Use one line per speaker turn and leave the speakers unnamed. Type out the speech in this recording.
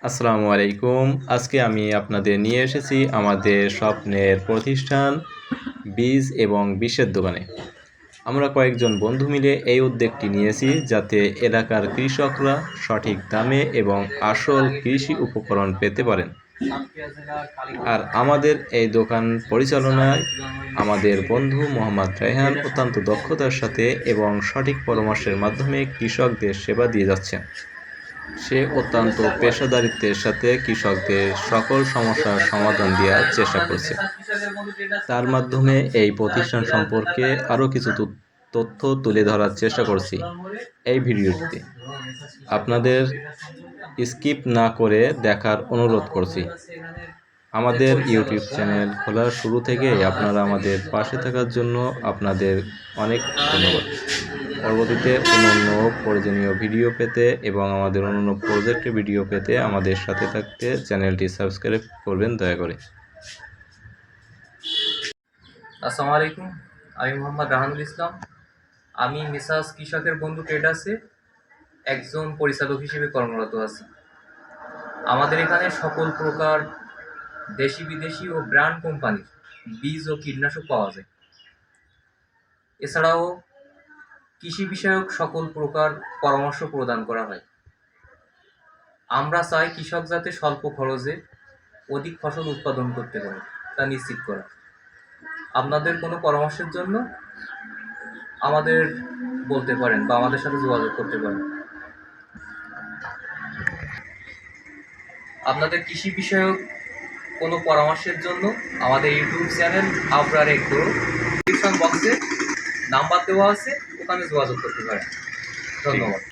আসসালামু আলাইকুম। আজকে আমি আপনাদের নিয়ে এসেছি আমাদের স্বপ্নের প্রতিষ্ঠান বীজ এবং বিষের দোকানে। আমরা কয়েকজন বন্ধু মিলে এই উদ্যোগটি নিয়েছি যাতে এলাকার কৃষকরা সঠিক দামে এবং আসল কৃষি উপকরণ পেতে পারেন। আর আমাদের এই দোকান পরিচালনায় আমাদের বন্ধু মোহাম্মদ রায়হান অত্যন্ত দক্ষতার সাথে এবং সঠিক পরামর্শের মাধ্যমে কৃষকদের সেবা দিয়ে যাচ্ছে। সে অত্যন্ত পেশাদারিত্বের সাথে কৃষকদের সকল সমস্যার সমাধান দেওয়ার চেষ্টা করছে। তার মাধ্যমে এই প্রতিষ্ঠান সম্পর্কে আরও কিছু তথ্য তুলে ধরার চেষ্টা করছি এই ভিডিওটিতে। আপনাদের স্কিপ না করে দেখার অনুরোধ করছি। আমাদের ইউটিউব চ্যানেল খোলার শুরু থেকেই আপনারা আমাদের পাশে থাকার জন্য আপনাদের অনেক ধন্যবাদ। পরবর্তীতে অন্যান্য প্রয়োজনীয় ভিডিও পেতে এবং আমাদের অন্যান্য প্রজেক্টের ভিডিও পেতে আমাদের সাথে থাকতে চ্যানেলটি সাবস্ক্রাইব করবেন দয়া করে।
আসসালামু আলাইকুম, আমি মোহাম্মদ রাহানুল ইসলাম। আমি মিসাস কৃষকের বন্ধু ট্রেডার্সে একজন পরিচালক হিসেবে কর্মরত আছি। আমাদের এখানে সকল প্রকার দেশি বিদেশি ও ব্র্যান্ড কোম্পানির বীজ ও কীটনাশক পাওয়া যায়। এছাড়াও কৃষি বিষয়ক সকল প্রকার পরামর্শ প্রদান করা হয়। আমরা চাই কৃষক যাতে স্বল্প খরচে অধিক ফসল উৎপাদন করতে পারে তা নিশ্চিত করা। আপনাদের কোনো পরামর্শের জন্য আমাদের বলতে পারেন বা আমাদের সাথে যোগাযোগ করতে পারেন। আপনাদের কৃষি বিষয়ক কোনো পরামর্শের জন্য আমাদের YouTube channel Abrar agro description বক্সে নাম্বার দেওয়া আছে, ওখানে যোগাযোগ করতে পারেন। ধন্যবাদ।